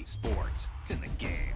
EA Sports. It's in the game.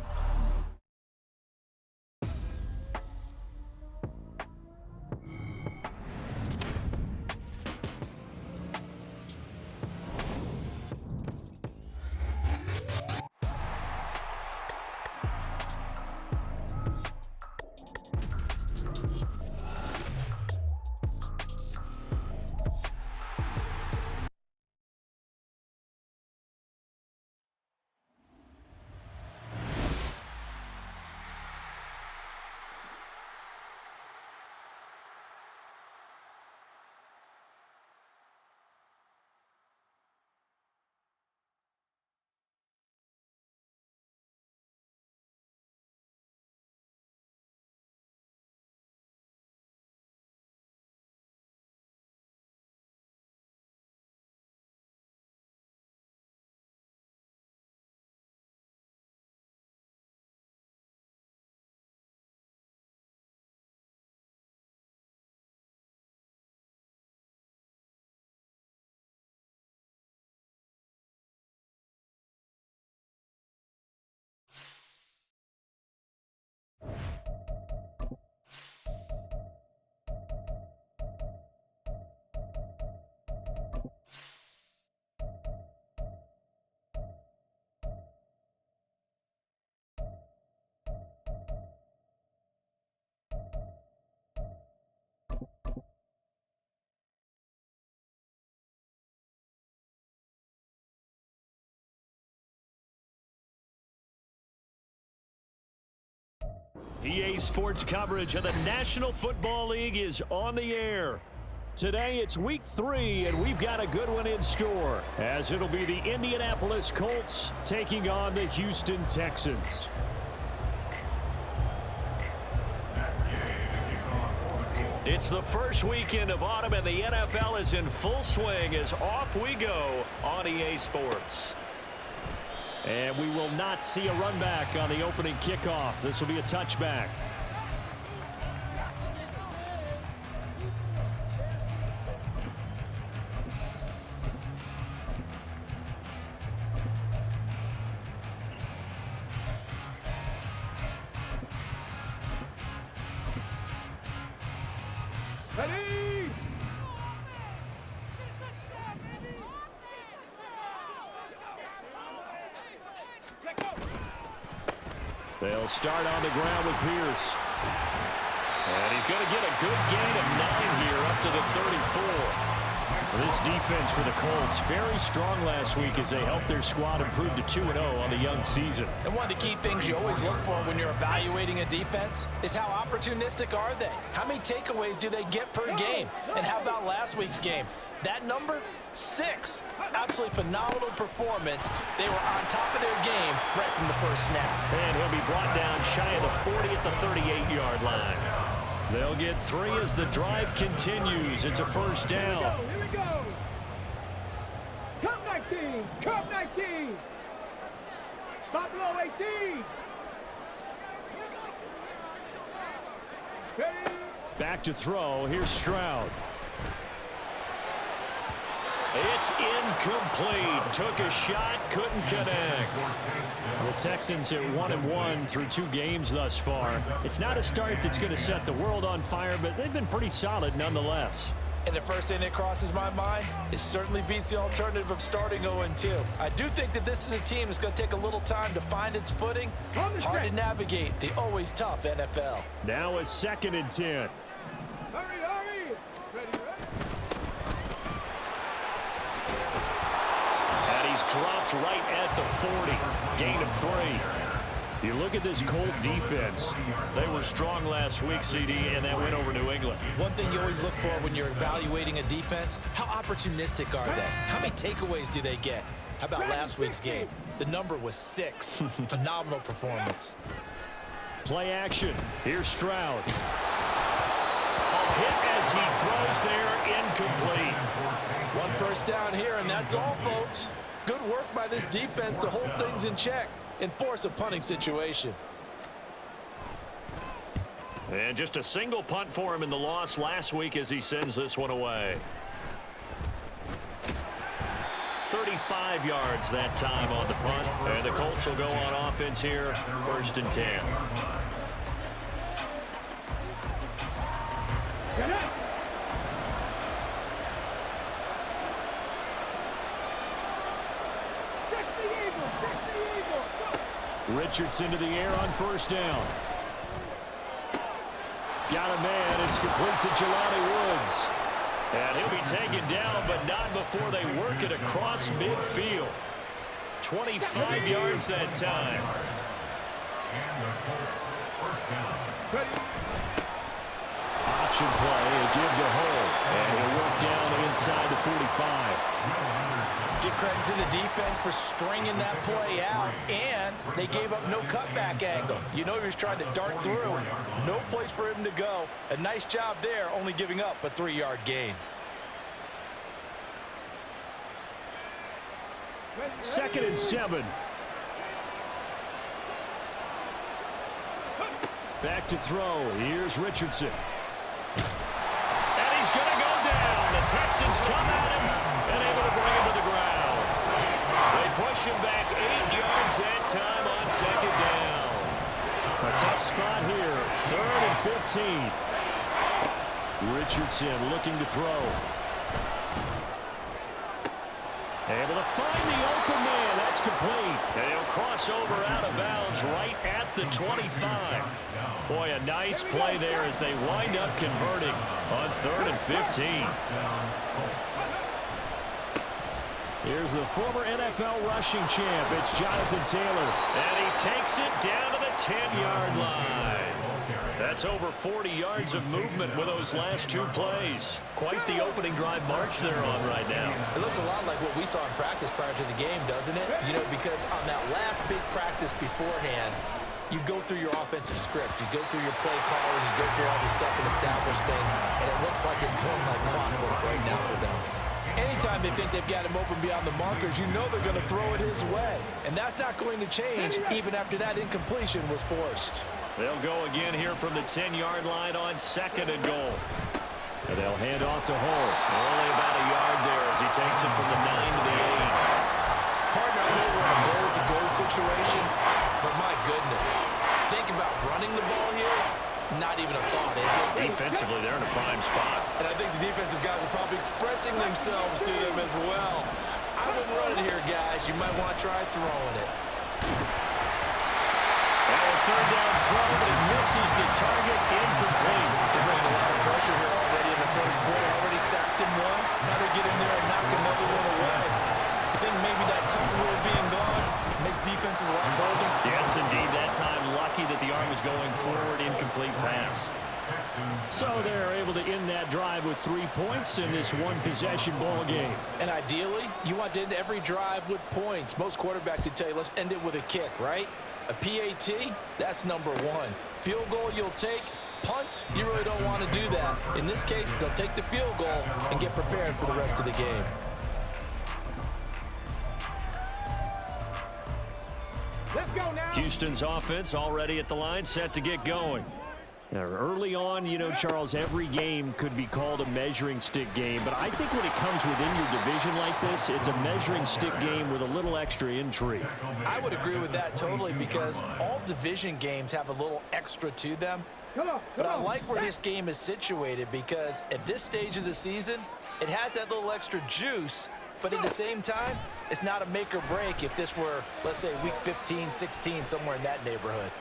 EA Sports coverage of the National Football League is on the air. Today it's week 3, and we've got a good one in store, as it'll be the Indianapolis Colts taking on the Houston Texans. It's the first weekend of autumn, and the NFL is in full swing as off we go on EA Sports. And we will not see a run back on the opening kickoff. This will be a touchback. Ready? They'll start on the ground with Pierce. And he's going to get a good gain of 9 here up to the 34. This defense for the Colts, very strong last week as they helped their squad improve to 2-0 on the young season. And one of the key things you always look for when you're evaluating a defense is how opportunistic are they? How many takeaways do they get per game? And how about last week's game? That number, 6. Absolutely phenomenal performance. They were on top of their game right from the first snap. And he'll be brought down shy of the 40 at the 38-yard line. They'll get 3 as the drive continues. It's a first down. Here we go. Cup 19. Cup 19. Stop below 18. Ready? Back to throw. Here's Stroud. It's incomplete. Took a shot, couldn't connect. The Texans are 1-1 through 2 games thus far. It's not a start that's going to set the world on fire, but they've been pretty solid nonetheless. And the first thing that crosses my mind, it certainly beats the alternative of starting 0-2. I do think that this is a team that's going to take a little time to find its footing. Hard to navigate the always tough NFL. Now a 2nd and 10. Hurry, hurry. Ready, And he's dropped right at the 40. Gain of 3. You look at this Colt defense. They were strong last week, CD, and that went over New England. One thing you always look for when you're evaluating a defense, how opportunistic are they? How many takeaways do they get? How about last week's game? The number was 6. Phenomenal performance. Play action. Here's Stroud. A hit as he throws there, incomplete. One first down here, and that's all, folks. Good work by this defense to hold things in check and force a punting situation. And just a single punt for him in the loss last week as he sends this one away. 35 yards that time on the punt. And the Colts will go on offense here, 1st and 10. Get up. Check the eagle. Check the eagle. Go. Richardson to the air on 1st down. Got a man. It's complete to Jelani Woods. And he'll be taken down, but not before they work it across midfield. 25 yards that time. Option play, a give to Hull. And he'll work down inside the 45. Give credit to the defense for stringing that play out, and they gave up no cutback angle. You know he was trying to dart through. No place for him to go. A nice job there, only giving up a 3-yard gain. 2nd and 7. Back to throw. Here's Richardson. And he's going to go down. The Texans come at him and able to bring him to the ground. They push him back 8 yards that time on 2nd down. A tough spot here. 3rd and 15. Richardson looking to throw. Able to find the open man. That's complete. And he'll cross over out of bounds right at the 25. Boy, a nice play there as they wind up converting on 3rd and 15. Here's the former NFL rushing champ. It's Jonathan Taylor. And he takes it down to the 10-yard line. That's over 40 yards of movement with those last 2 plays. Quite the opening drive march they're on right now. It looks a lot like what we saw in practice prior to the game, doesn't it? You know, because on that last big practice beforehand, you go through your offensive script, you go through your play calling, you go through all this stuff and establish things, and it looks like it's going like clockwork right now for them. Anytime they think they've got him open beyond the markers, you know they're going to throw it his way. And that's not going to change even after that incompletion was forced. They'll go again here from the 10-yard line on 2nd and goal. And they'll hand off to Hull. Only about a yard there as he takes it from the 9 to the 8. Partner, I know we're in a goal-to-go situation, but my goodness, think about running the ball here. Not even a thought, is it? Defensively, they're in a prime spot. And I think the defensive guys are probably expressing themselves to them as well. I wouldn't run it here, guys. You might want to try throwing it. And a 3rd down throw, but it misses the target, incomplete. They're bringing a lot of pressure here already in the 1st quarter. Already sacked him once. Now they get in there and knock another one away. I think maybe that tuck rule being gone makes defenses a lot bolder. Yes, indeed. That time, lucky that the arm was going forward, incomplete pass. So they're able to end that drive with 3 points in this one-possession ball game. And ideally, you want to end every drive with points. Most quarterbacks would tell you, let's end it with a kick, right? A PAT, that's number 1. Field goal you'll take. Punts, you really don't want to do that. In this case, they'll take the field goal and get prepared for the rest of the game. Let's go now. Houston's offense already at the line, set to get going. Now, early on, you know, Charles, every game could be called a measuring stick game, but I think when it comes within your division like this, it's a measuring stick game with a little extra intrigue. I would agree with that totally because all division games have a little extra to them. But I like where this game is situated because at this stage of the season, it has that little extra juice, but at the same time, it's not a make or break if this were, let's say, week 15, 16, somewhere in that neighborhood.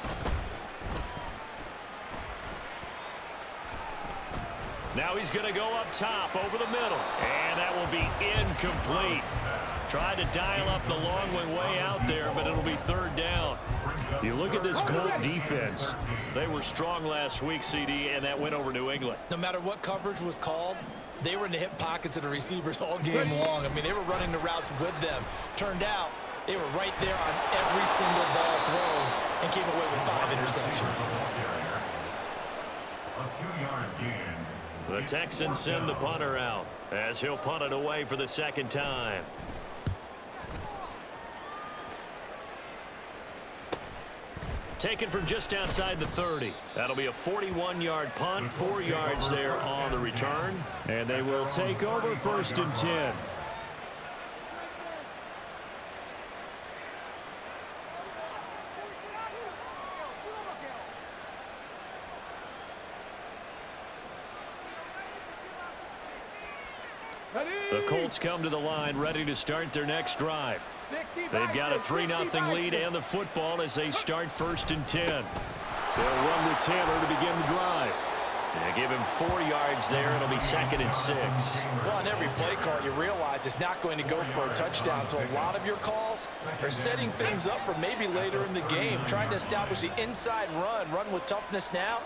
Now he's going to go up top over the middle. And that will be incomplete. Tried to dial up the long way out there, but it'll be 3rd down. You look at this Colt defense. They were strong last week, CD, and that went over New England. No matter what coverage was called, they were in the hip pockets of the receivers all game long. I mean, they were running the routes with them. Turned out, they were right there on every single ball thrown and came away with 5 interceptions. A 2-yard gain. The Texans send the punter out as he'll punt it away for the 2nd time. Taken from just outside the 30. That'll be a 41-yard punt, 4 yards there on the return. And they will take over 1st and 10. The Colts come to the line ready to start their next drive. They've got a 3-0 lead and the football as they start 1st and 10. They'll run with Taylor to begin the drive. They give him 4 yards there. It'll be 2nd and 6. Well, on every play call, you realize it's not going to go for a touchdown. So a lot of your calls are setting things up for maybe later in the game, trying to establish the inside run with toughness now,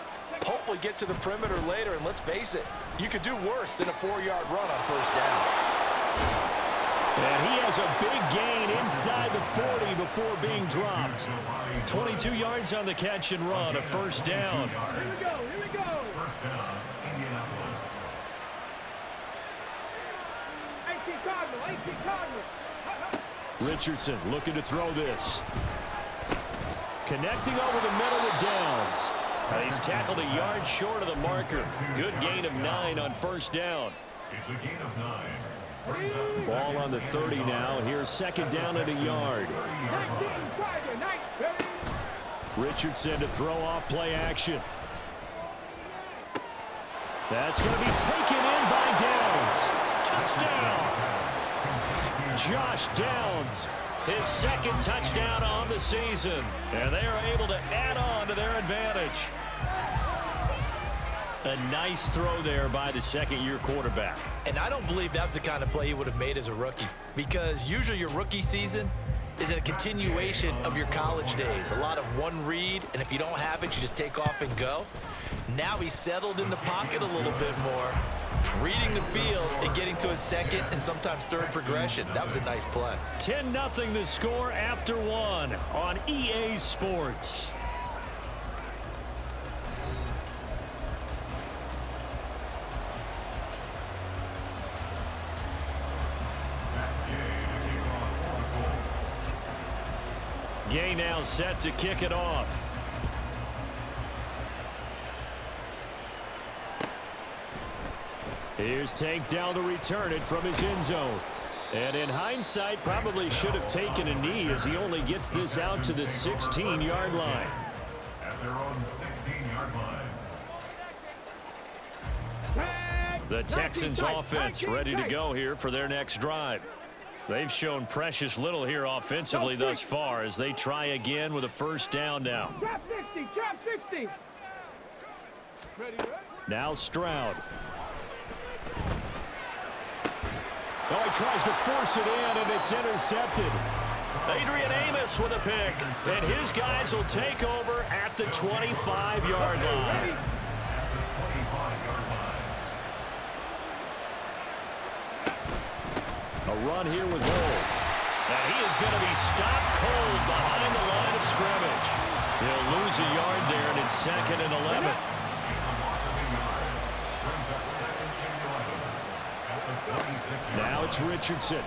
hopefully get to the perimeter later. And let's face it, you could do worse than a 4-yard run on 1st down. And he has a big gain inside the 40 before being dropped. 22 yards on the catch and run, a 1st down. Here we go, here we go. Richardson looking to throw this. Connecting over the middle with Downs. He's tackled a yard short of the marker. Good gain of 9 on 1st down. It's a gain of 9. Ball on the 30 now. Here's 2nd down at a yard. Richardson to throw off play action. That's going to be taken in by Downs. Touchdown! Josh Downs, his 2nd touchdown on the season. And they are able to add on to their advantage. A nice throw there by the 2nd-year quarterback. And I don't believe that was the kind of play he would have made as a rookie, because usually your rookie season is a continuation of your college days. A lot of one read, and if you don't have it, you just take off and go. Now he's settled in the pocket a little bit more, reading the field and getting to his 2nd and sometimes 3rd progression. That was a nice play. 10-0 the score after 1 on EA Sports. Gay now set to kick it off. Here's Tank down to return it from his end zone. And in hindsight, probably should have taken a knee as he only gets this out to the 16-yard line. At their own 16-yard line. The Texans offense ready to go here for their next drive. They've shown precious little here offensively thus far as they try again with a 1st down now. Trap 60, trap 60. Now Stroud. Oh, he tries to force it in, and it's intercepted. Adrian Amos with a pick, and his guys will take over at the 25-yard line. A run here with Hull. And he is going to be stopped cold behind the line of scrimmage. He'll lose a yard there, and it's 2nd and 11. Now it's Richardson.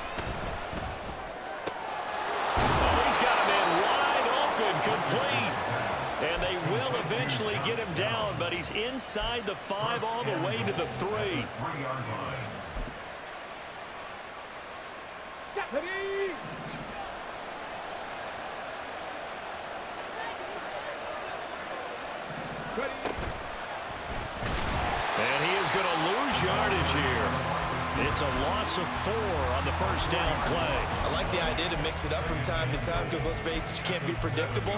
Oh, he's got him in wide open, complete. And they will eventually get him down, but he's inside the 5 all the way to the 3. 3-yard line. And he is going to lose yardage here. It's a loss of 4 on the 1st down play. I like the idea to mix it up from time to time because, let's face it, you can't be predictable.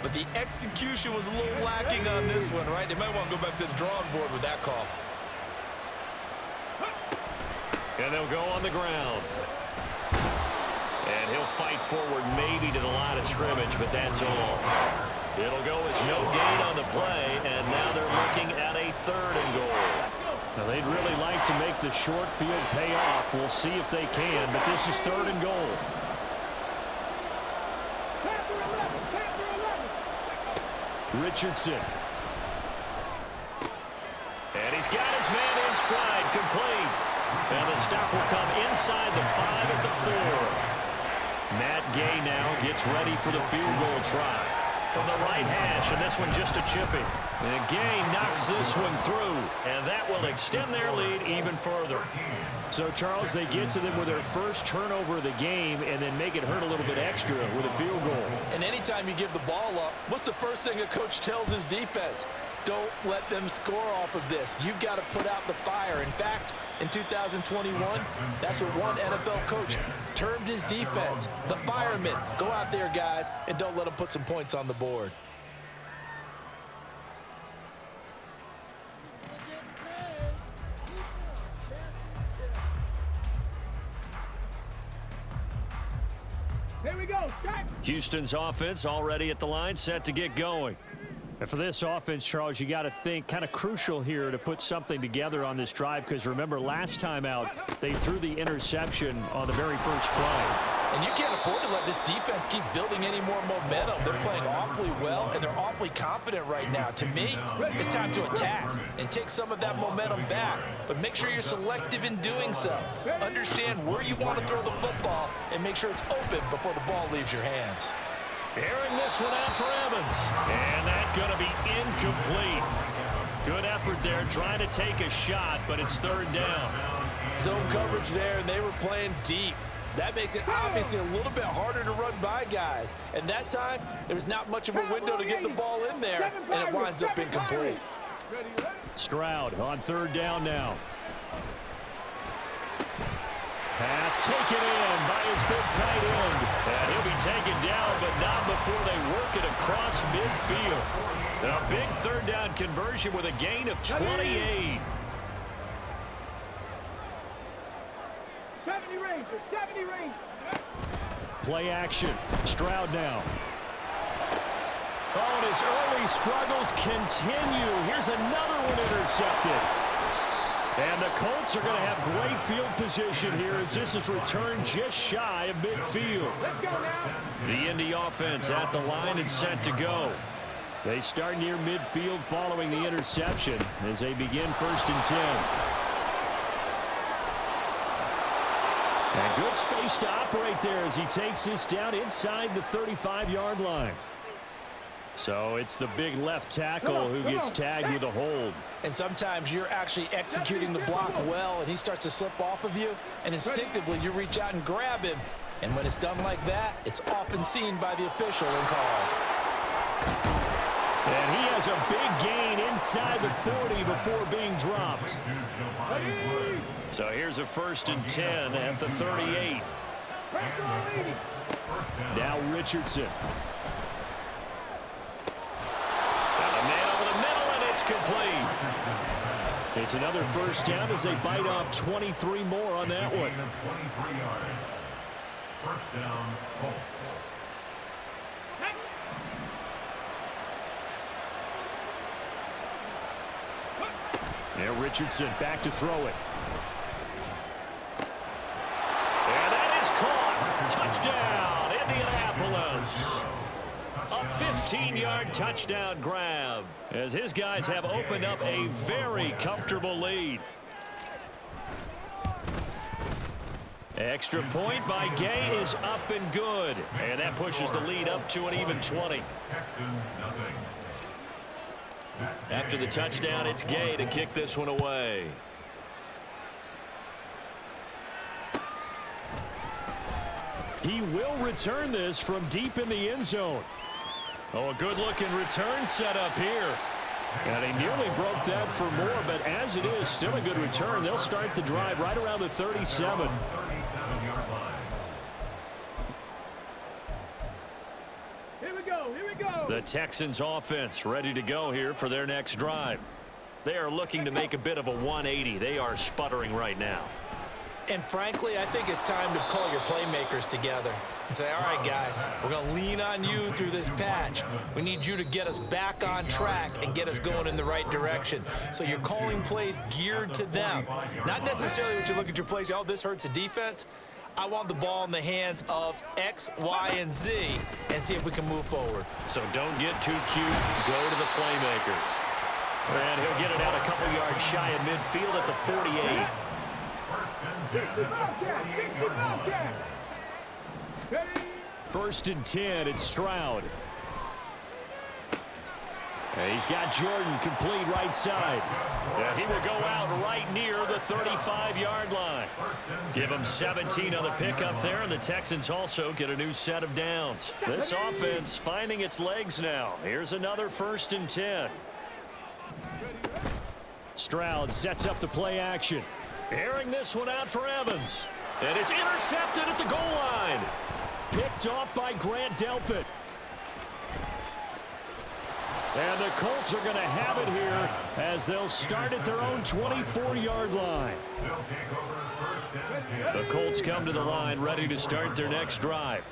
But the execution was a little lacking on this one, right? They might want to go back to the drawing board with that call. And they'll go on the ground. And he'll fight forward maybe to the line of scrimmage, but that's all. It'll go as no gain on the play, and now they're looking at a 3rd and goal. Now, they'd really like to make the short field pay off. We'll see if they can, but this is 3rd and goal. Richardson. And he's got his man in stride, complete. And the stop will come inside the 5 at the 4. Matt Gay now gets ready for the field goal try. From the right hash, and this one just a chippy. And Gay knocks this one through, and that will extend their lead even further. So, Charles, they get to them with their first turnover of the game and then make it hurt a little bit extra with a field goal. And anytime you give the ball up, what's the first thing a coach tells his defense? Don't let them score off of this. You've got to put out the fire. In fact, In 2021, that's what one NFL coach termed his defense. The firemen. Go out there, guys, and don't let them put some points on the board. Here we go. Start. Houston's offense already at the line, set to get going. And for this offense, Charles, you got to think kind of crucial here to put something together on this drive, because remember last time out they threw the interception on the very first play. And you can't afford to let this defense keep building any more momentum. They're playing awfully well, and they're awfully confident right now. To me, it's time to attack and take some of that momentum back. But make sure you're selective in doing so. Understand where you want to throw the football and make sure it's open before the ball leaves your hands. Airing this one out for Evans. And that's going to be incomplete. Good effort there, trying to take a shot, but it's third down. Zone coverage there, and they were playing deep. That makes it obviously a little bit harder to run by guys. And that time, there was not much of a window to get the ball in there, and it winds up incomplete. Stroud on third down now. Pass taken in by his big tight end. And he'll be taken down, but not before they work it across midfield. A big third down conversion with a gain of 28. 70 Rangers, 70 Rangers. Play action. Stroud now. Oh, and his early struggles continue. Here's another one intercepted. And the Colts are going to have great field position here as this is returned just shy of midfield. Let's go now. The Indy offense at the line and set to go. They start near midfield following the interception as they begin 1st and 10. And good space to operate there as he takes this down inside the 35-yard line. So it's the big left tackle who gets tagged with a hold. And sometimes you're actually executing the block well, and he starts to slip off of you, and instinctively you reach out and grab him. And when it's done like that, it's often seen by the official and called. And he has a big gain inside the 40 before being dropped. So here's a 1st and 10 at the 38. Now Richardson. And a man over the middle, and it's complete. It's another 1st down as they bite off 23 more on that one. 23 yards. 1st down, Colts. Now Richardson back to throw it. And that is caught. Touchdown, Indianapolis. A 15-yard touchdown grab as his guys have opened up a very comfortable lead. Extra point by Gay is up and good. And that pushes the lead up to an even 20. Texans, nothing. After the touchdown, it's Gay to kick this one away. He will return this from deep in the end zone. Oh, a good-looking return set up here. And he nearly broke that for more, but as it is, still a good return. They'll start the drive right around the 37. 37-yard line. Here we go, here we go. The Texans offense ready to go here for their next drive. They are looking to make a bit of a 180. They are sputtering right now. And frankly, I think it's time to call your playmakers together and say, all right, guys, we're going to lean on you through this patch. We need you to get us back on track and get us going in the right direction. So you're calling plays geared to them. Not necessarily when you look at your plays, oh, this hurts the defense. I want the ball in the hands of X, Y, and Z and see if we can move forward. So don't get too cute. Go to the playmakers. And he'll get it out a couple yards shy of midfield at the 48. 1st and 10, it's Stroud. And he's got Jordan complete right side. And he will go out right near the 35-yard line. Give him 17 on the pickup there, and the Texans also get a new set of downs. This offense finding its legs now. Here's another 1st and 10. Stroud sets up the play action. Airing this one out for Evans. And it's intercepted at the goal line. Picked off by Grant Delpit. And the Colts are going to have it here as they'll start at their own 24-yard line. The Colts come to the line ready to start their next drive.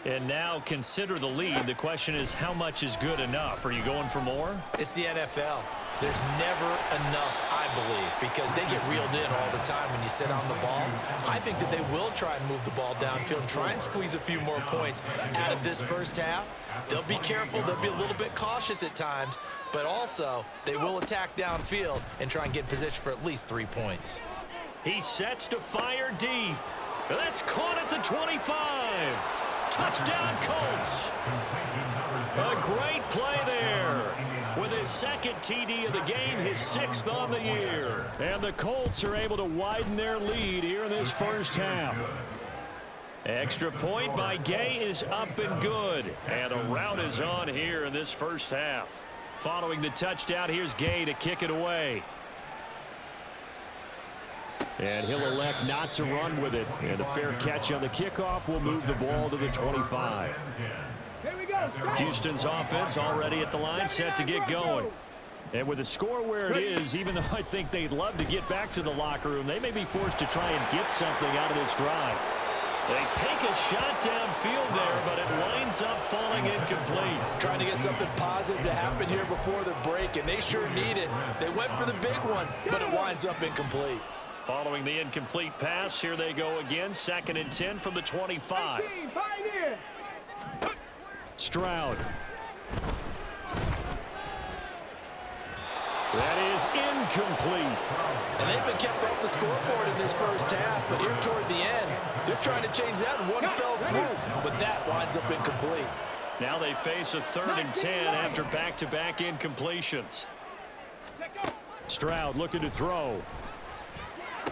And now consider the lead. The question is, how much is good enough? Are you going for more? It's the NFL. There's never enough, I believe, because they get reeled in all the time when you sit on the ball. I think that they will try and move the ball downfield and try and squeeze a few more points out of this first half. They'll be careful. They'll be a little bit cautious at times, but also they will attack downfield and try and get in position for at least 3 points. He sets to fire deep. That's caught at the 25. Touchdown, Colts. A great play there. With his second TD of the game, his 6th on the year. And the Colts are able to widen their lead here in this first half. Extra point by Gay is up and good. And a rout is on here in this first half. Following the touchdown, here's Gay to kick it away. And he'll elect not to run with it. And a fair catch on the kickoff will move the ball to the 25. Houston's offense already at the line, set to get going. And with the score where it is, even though I think they'd love to get back to the locker room, they may be forced to try and get something out of this drive. They take a shot downfield there, but it winds up falling incomplete. Trying to get something positive to happen here before the break, and they sure need it. They went for the big one, but it winds up incomplete. Following the incomplete pass, here they go again. 2nd and 10 from the 25. Stroud. That is incomplete. And they've been kept off the scoreboard in this first half, but here toward the end, they're trying to change that in one fell swoop, but that winds up incomplete. Now they face a 3rd and 10 after back-to-back incompletions. Stroud looking to throw.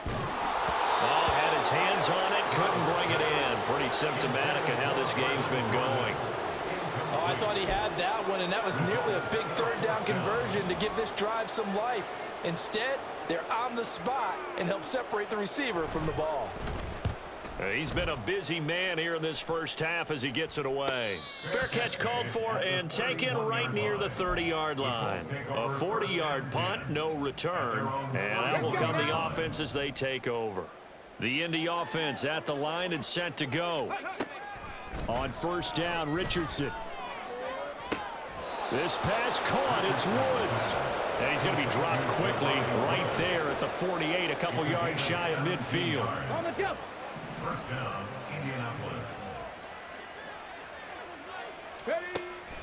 Oh, had his hands on it, couldn't bring it in. Pretty symptomatic of how this game's been going. Oh, I thought he had that one, and that was nearly a big 3rd down conversion to give this drive some life. Instead, they're on the spot and help separate the receiver from the ball. He's been a busy man here in this first half as he gets it away. Fair catch called for and taken right near the 30-yard line. A 40-yard punt, no return, and that will come the offense as they take over. The Indy offense at the line and set to go. On 1st down, Richardson. This pass caught. It's Woods. And he's going to be dropped quickly right there at the 48, a couple yards shy of midfield. First down, Indianapolis.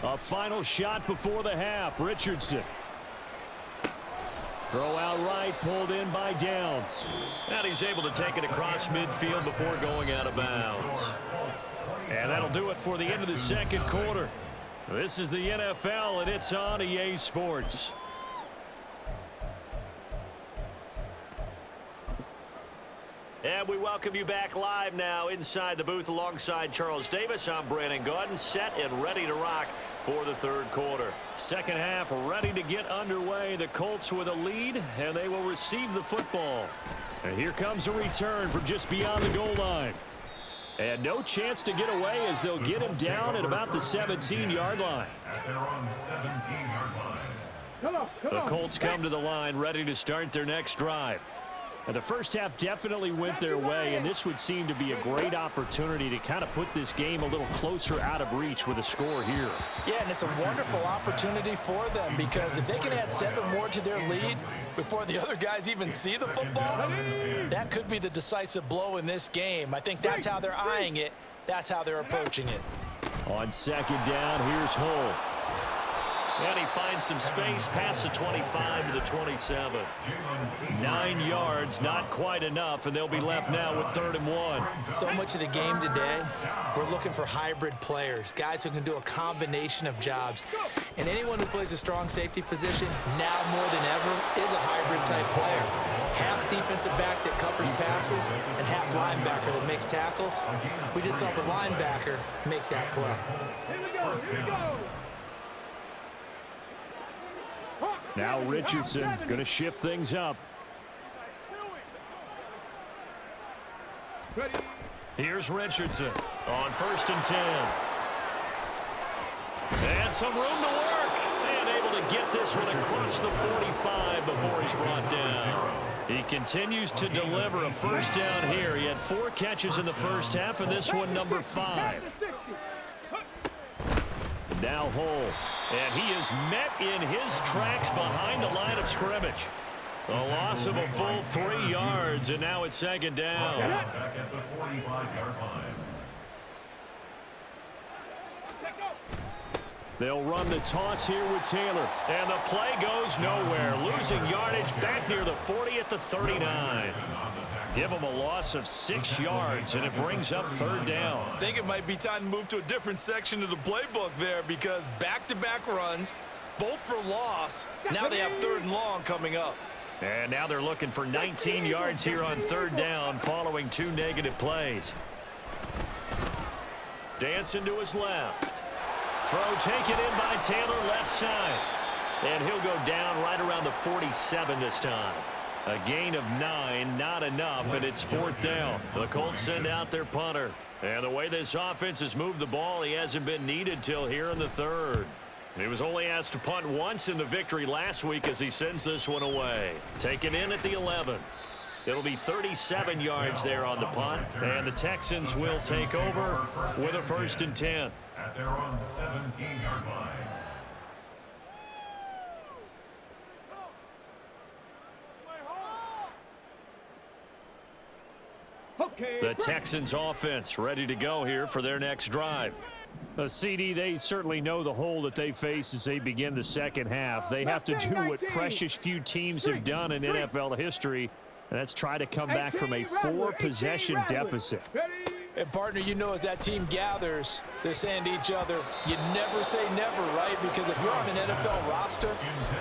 A final shot before the half. Richardson. Throw out right, pulled in by Downs. And he's able to take it across midfield before going out of bounds. And that'll do it for the end of the 2nd quarter. This is the NFL, and it's on EA Sports. And we welcome you back live now inside the booth alongside Charles Davis. I'm Brandon Gaudin, set and ready to rock for the 3rd quarter. 2nd half ready to get underway. The Colts with a lead, and they will receive the football. And here comes a return from just beyond the goal line. And no chance to get away as they'll get him down at about the 17-yard line. At their own 17-yard line. The Colts come to the line ready to start their next drive. And the first half definitely went their way, and this would seem to be a great opportunity to kind of put this game a little closer out of reach with a score here. Yeah, and it's a wonderful opportunity for them because if they can add 7 more to their lead before the other guys even see the football, that could be the decisive blow in this game. I think that's how they're eyeing it. That's how they're approaching it. On 2nd down, here's Hull. And he finds some space past the 25 to the 27. 9 yards, not quite enough, and they'll be left now with 3rd and 1. So much of the game today, we're looking for hybrid players, guys who can do a combination of jobs. And anyone who plays a strong safety position, now more than ever, is a hybrid type player. Half defensive back that covers passes and half linebacker that makes tackles. We just saw the linebacker make that play. Here we go, here we go. Now Richardson going to shift things up. Ready. Here's Richardson on 1st and 10. And some room to work. And able to get this one across the 45 before he's brought down. He continues to deliver a first down here. He had 4 catches in the first half, and this one number 5. Now Hull. And he is met in his tracks behind the line of scrimmage. A loss of a full 3 yards, and now it's 2nd down. Back at the 45-yard line. They'll run the toss here with Taylor. And the play goes nowhere. Losing yardage back near the 40 at the 39. Give them a loss of 6 yards, and it brings up 3rd down. I think it might be time to move to a different section of the playbook there, because back-to-back runs, both for loss. Now they have 3rd and long coming up. And now they're looking for 19 yards here on 3rd down following 2 negative plays. Dancing to his left. Throw taken in by Taylor left side. And he'll go down right around the 47 this time. A gain of 9, not enough, and it's 4th down. The Colts send out their punter. And the way this offense has moved the ball, he hasn't been needed till here in the 3rd. He was only asked to punt once in the victory last week as he sends this one away. Taken in at the 11. It'll be 37 yards there on the punt, and the Texans will take over with a 1st and 10. At their own 17-yard line. Okay. The Texans offense ready to go here for their next drive. CD, they certainly know the hole that they face as they begin the second half. They have to do what precious few teams have done in NFL history, and that's try to come back from a 4-possession deficit. And, partner, you know, as that team gathers, they're saying to each other, you never say never, right? Because if you're on an NFL roster,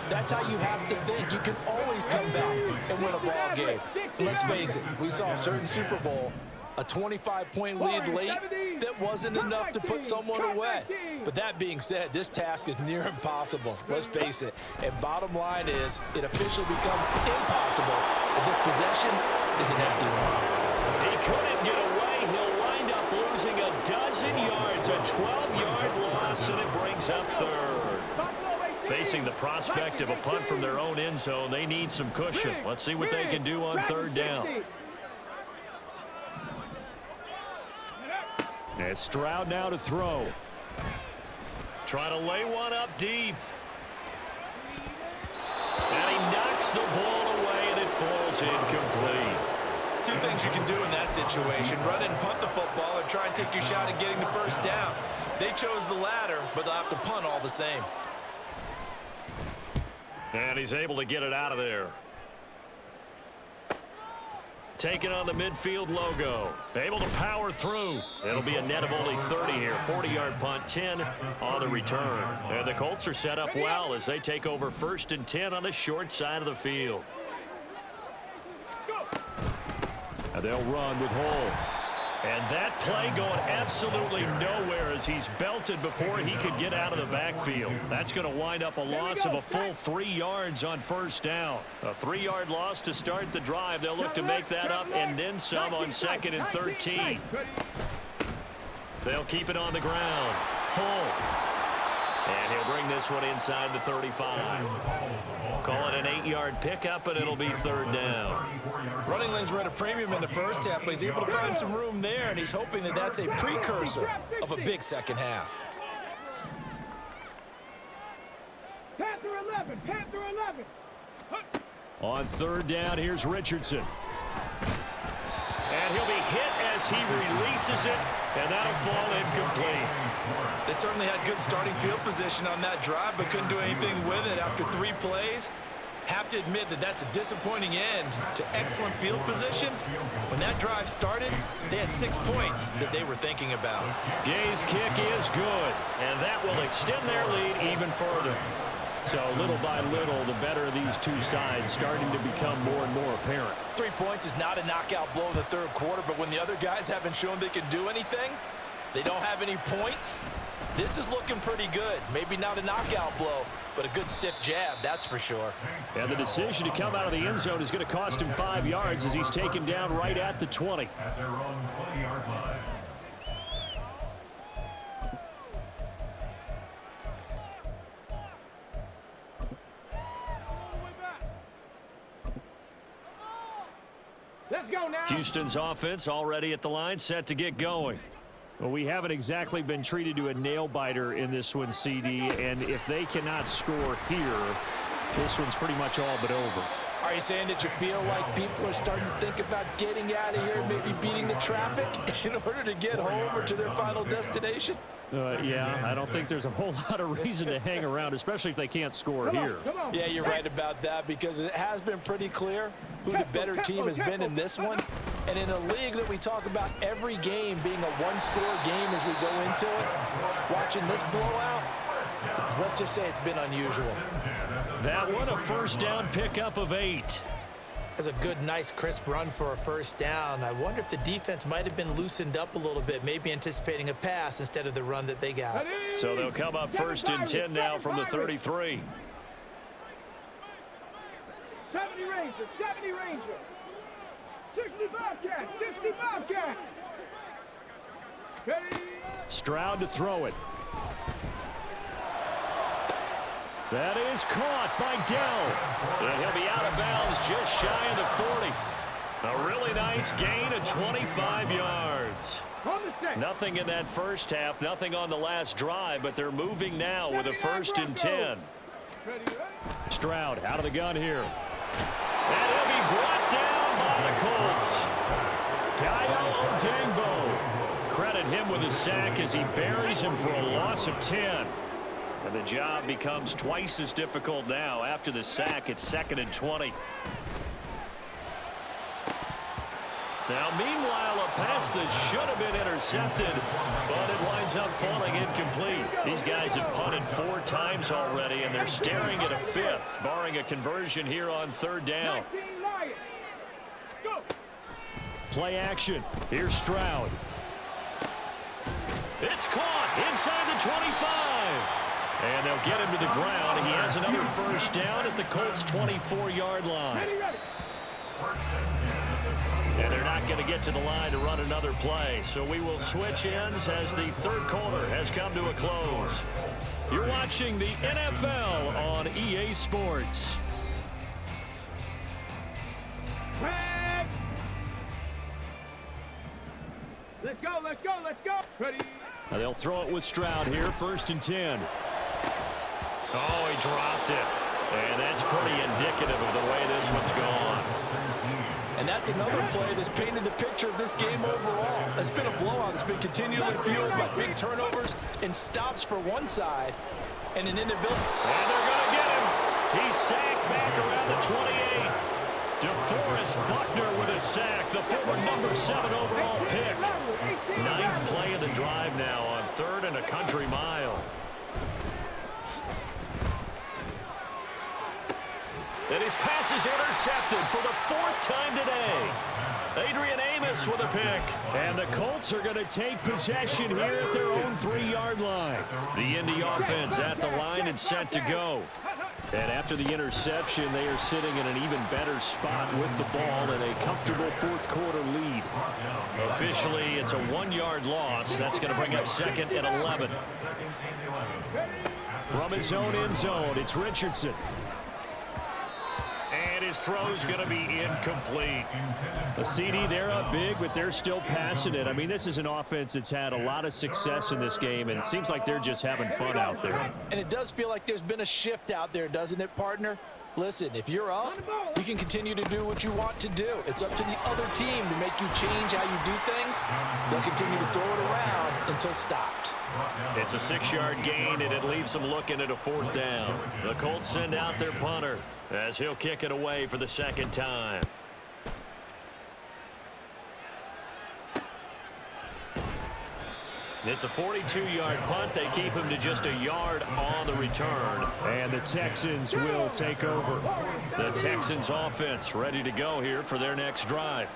that's how you have to think. You can always come back and win a ball game. And let's face it, we saw a certain Super Bowl, a 25-point lead late that wasn't enough to put someone away. But that being said, this task is near impossible. Let's face it. And bottom line is, it officially becomes impossible if this possession is an empty one. He couldn't get away. He'll wind up losing a dozen yards, a 12-yard loss, and it brings up 3rd. Facing the prospect of a punt from their own end zone, they need some cushion. Let's see what they can do on 3rd down. And Stroud now to throw. Trying to lay one up deep. And he knocks the ball away, and it falls incomplete. 2 things you can do in that situation: run and punt the football, or try and take your shot at getting the 1st down. They chose the latter, but they'll have to punt all the same. And he's able to get it out of there. Taking on the midfield logo. Able to power through. It'll be a net of only 30 here. 40-yard punt, 10 on the return. And the Colts are set up well as they take over 1st and 10 on the short side of the field. And they'll run with Hull. And that play going absolutely nowhere as he's belted before he could get out of the backfield. That's going to wind up a loss of a full 3 yards on 1st down. A 3-yard loss to start the drive. They'll look to make that up and then some on 2nd and 13. They'll keep it on the ground. Hull. And he'll bring this one inside the 35. Call it an 8-yard pickup, and it'll be 3rd down. Running lanes were at a premium in the first half, but he's able to find some room there, and he's hoping that that's a precursor of a big second half. Panther 11, Panther 11. On 3rd down, here's Richardson. And he'll be hit as he releases it, and that'll fall incomplete. They certainly had good starting field position on that drive, but couldn't do anything with it after 3 plays. Have to admit that that's a disappointing end to excellent field position. When that drive started, they had 6 points that they were thinking about. Gay's kick is good, and that will extend their lead even further. So little by little, the better of these two sides starting to become more and more apparent. 3 points is not a knockout blow in the 3rd quarter, but when the other guys haven't shown they can do anything, They don't have any points. This is looking pretty good. Maybe not a knockout blow, but a good stiff jab, that's for sure. And the decision to come out of the end zone is going to cost him 5 yards as he's taken down right at the 20. At their own 20-yard line. Let's go now. Houston's offense already at the line, set to get going. Well, we haven't exactly been treated to a nail-biter in this one, CD, and if they cannot score here, this one's pretty much all but over. Are you saying that you feel like people are starting to think about getting out of here and maybe beating the traffic in order to get home or to their final destination? Yeah, I don't think there's a whole lot of reason to hang around, especially if they can't score here. Yeah, you're right about that, because it has been pretty clear who the better team has been in this one. And in a league that we talk about every game being a one-score game as we go into it, watching this blowout, let's just say it's been unusual. That one a first down pickup of 8. That's a good, nice, crisp run for a first down. I wonder if the defense might have been loosened up a little bit, maybe anticipating a pass instead of the run that they got. So they'll come up first and 10 now from the 33. 70 Rangers, 70 Rangers. 60 Bobcats, 60 Bobcats. Ready? Stroud to throw it. That is caught by Dell. And he'll be out of bounds just shy of the 40. A really nice gain of 25 yards. Nothing in that first half, nothing on the last drive, but they're moving now with a first and 10. Stroud out of the gun here. And he'll be brought down by the Colts. Dayo Odengbo. Credit him with a sack as he buries him for a loss of 10. And the job becomes twice as difficult now. After the sack, it's 2nd and 20. Now, meanwhile, a pass that should have been intercepted, but it winds up falling incomplete. These guys have punted 4 times already, and they're staring at a 5th, barring a conversion here on 3rd down. Play action. Here's Stroud. It's caught inside the 25. And they'll get him to the ground. He has another first down at the Colts' 24-yard line. And they're not going to get to the line to run another play. So we will switch ends as the 3rd quarter has come to a close. You're watching the NFL on EA Sports. Let's go, let's go, let's go. Ready? Now they'll throw it with Stroud here, 1st and 10. Oh, he dropped it. And that's pretty indicative of the way this one's gone. And that's another play that's painted the picture of this game overall. It's been a blowout. It's been continually fueled by big turnovers and stops for one side and an inability. And they're going to get him. He's sacked back around the 28. DeForest Buckner with a sack, the former number 7 overall pick. 9th play of the drive now on 3rd and a country mile. And his pass is intercepted for the 4th time today. Adrian Amos with a pick. And the Colts are going to take possession here at their own 3-yard line. The Indy offense at the line and set to go. And after the interception, they are sitting in an even better spot with the ball in a comfortable 4th quarter lead. Officially, it's a 1-yard loss. That's going to bring up 2nd and 11. From his own end zone, it's Richardson. And his throw's going to be incomplete. The CD, they're up big, but they're still passing it. I mean, this is an offense that's had a lot of success in this game, and it seems like they're just having fun out there. And it does feel like there's been a shift out there, doesn't it, partner? Listen, if you're up, you can continue to do what you want to do. It's up to the other team to make you change how you do things. They'll continue to throw it around until stopped. It's a 6-yard gain, and it leaves them looking at a 4th down. The Colts send out their punter as he'll kick it away for the 2nd time. It's a 42-yard punt. They keep him to just a yard on the return. And the Texans will take over. The Texans offense ready to go here for their next drive.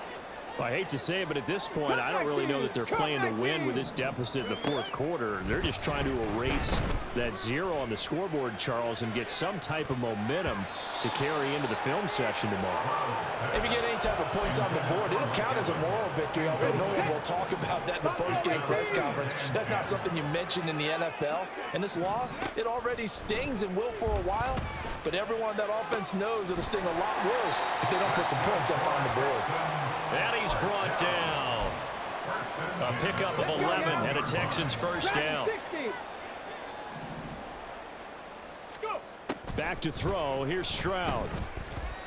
I hate to say it, but at this point, I don't really know that they're playing to win with this deficit in the fourth quarter. They're just trying to erase that 0 on the scoreboard, Charles, and get some type of momentum to carry into the film session tomorrow. If you get any type of points on the board, it'll count as a moral victory, although no one will talk about that in the post-game press conference. That's not something you mentioned in the NFL. And this loss, it already stings and will for a while, but everyone on that offense knows it'll sting a lot worse if they don't put some points up on the board. And he's brought down. A pickup of 11 and a Texans first down. Back to throw. Here's Stroud.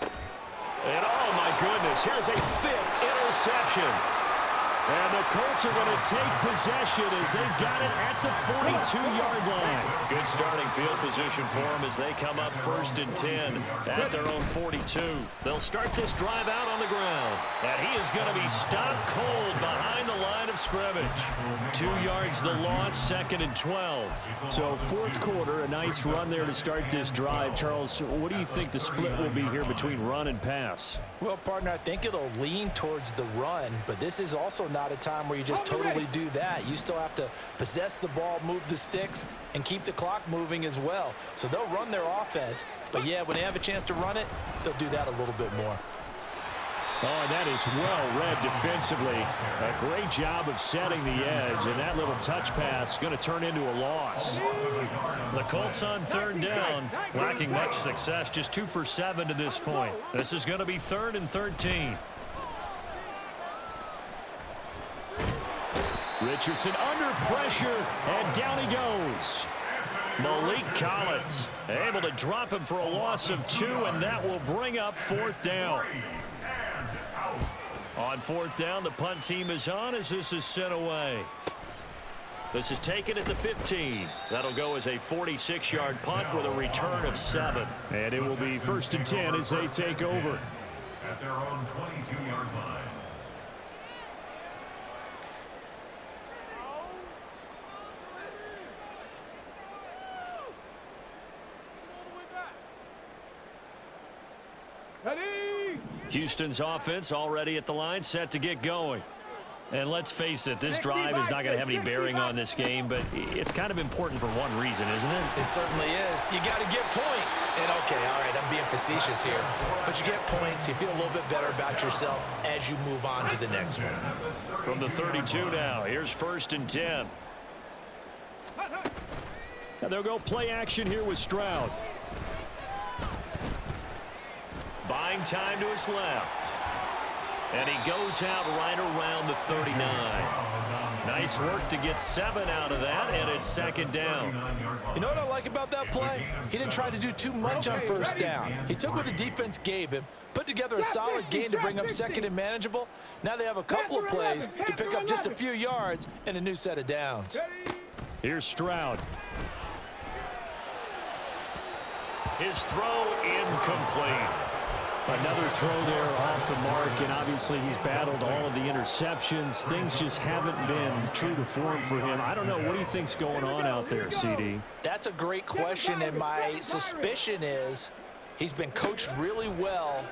And oh my goodness, here's a 5th interception. And the Colts are going to take possession as they've got it at the 42-yard line. Good starting field position for them as they come up 1st and 10 at their own 42. They'll start this drive out on the ground. And he is going to be stopped cold behind the line of scrimmage. 2 yards the loss, 2nd and 12. So 4th quarter, a nice run there to start this drive. Charles, what do you think the split will be here between run and pass? Well, partner, I think it'll lean towards the run, but this is also not a time where you just totally do that. You still have to possess the ball, move the sticks, and keep the clock moving as well. So they'll run their offense, but yeah, when they have a chance to run it, they'll do that a little bit more. Oh, and that is well read defensively. A great job of setting the edge, and that little touch pass is going to turn into a loss. The Colts on 3rd down, lacking much success, just 2 for 7 to this point. This is going to be 3rd and 13. Richardson under pressure, and down he goes. Malik Collins able to drop him for a loss of 2, and that will bring up 4th down. On 4th down, the punt team is on as this is sent away. This is taken at the 15. That'll go as a 46-yard punt with a return of 7. And it will be 1st and 10 as they take over. At their own 22-yard line. Houston's offense already at the line, set to get going. And let's face it, this drive is not going to have any bearing on this game, but it's kind of important for one reason, isn't it? It certainly is. You got to get points. And okay, all right, I'm being facetious here. But you get points, you feel a little bit better about yourself as you move on to the next one. From the 32 now, here's 1st and 10. And they'll go play action here with Stroud. Buying time to his left. And he goes out right around the 39. Nice work to get 7 out of that, and it's 2nd down. You know what I like about that play? He didn't try to do too much on 1st down. He took what the defense gave him, put together a solid gain to bring up 2nd and manageable. Now they have a couple of plays to pick up just a few yards and a new set of downs. Here's Stroud. His throw incomplete. Another throw there off the mark, and obviously he's battled all of the interceptions. Things just haven't been true to form for him. I don't know. What do you think's going on out there, CD? That's a great question, and my suspicion is he's been coached really well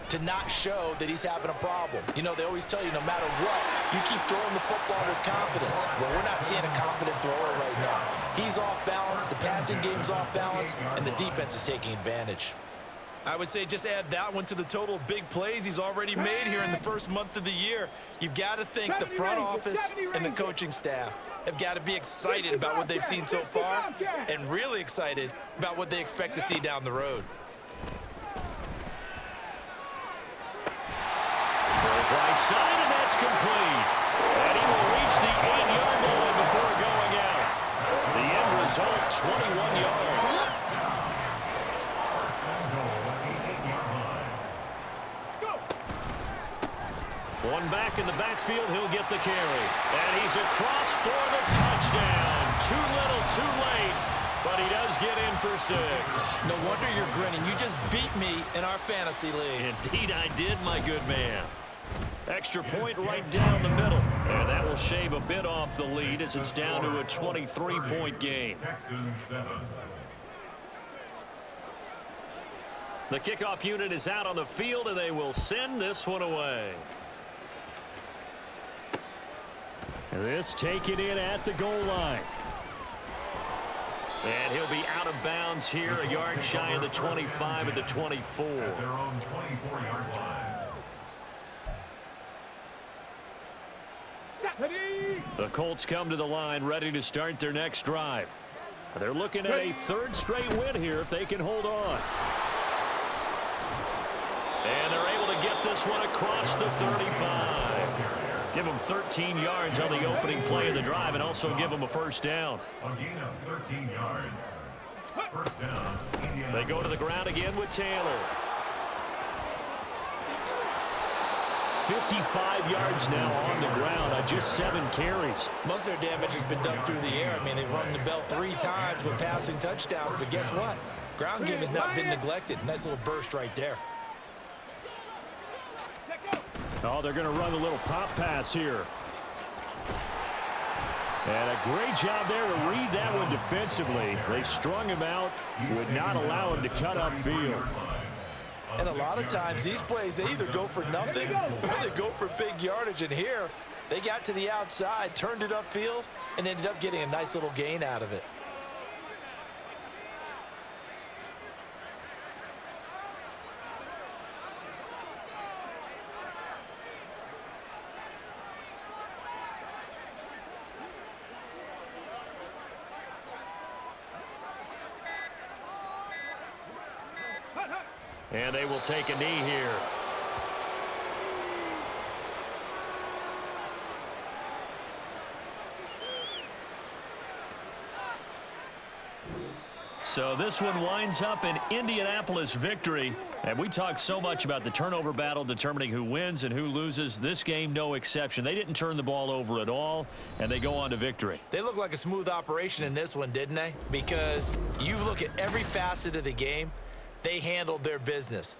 to not show that he's having a problem. You know, they always tell you no matter what, you keep throwing the football with confidence. Well, we're not seeing a confident thrower right now. He's off balance, the passing game's off balance, and the defense is taking advantage. I would say just add that one to the total of big plays he's already made here in the first month of the year. You've got to think the front office and the coaching staff have got to be excited about what they've seen so far and really excited about what they expect to see down the road. Throws right side, and that's complete. And he will reach the 8-yard line before going out. The end result, 21 yards. One back in the backfield, he'll get the carry. And he's across for the touchdown. Too little, too late, but he does get in for 6. No wonder you're grinning. You just beat me in our fantasy league. Indeed I did, my good man. Extra point right down the middle. And that will shave a bit off the lead as it's down to a 23-point game. The kickoff unit is out on the field, and they will send this one away. This taken in at the goal line. And he'll be out of bounds here, a yard shy of the 25 at the 24. At their own 24-yard line. The Colts come to the line ready to start their next drive. They're looking at a third straight win here if they can hold on. And they're able to get this one across the 35. Give them 13 yards on the opening play of the drive and also give them a first down. A gain of 13 yards. First down. They go to the ground again with Taylor. 55 yards now on the ground on just 7 carries. Most of their damage has been done through the air. I mean, they've run the bell 3 times with passing touchdowns, but guess what? Ground game has not been neglected. Nice little burst right there. Oh, they're going to run a little pop pass here. And a great job there to read that one defensively. They strung him out, would not allow him to cut upfield. And a lot of times these plays, they either go for nothing or they go for big yardage. And here, they got to the outside, turned it upfield, and ended up getting a nice little gain out of it. And they will take a knee here. So this one winds up an Indianapolis victory. And we talked so much about the turnover battle determining who wins and who loses. This game, no exception. They didn't turn the ball over at all, and they go on to victory. They look like a smooth operation in this one, didn't they? Because you look at every facet of the game, they handled their business.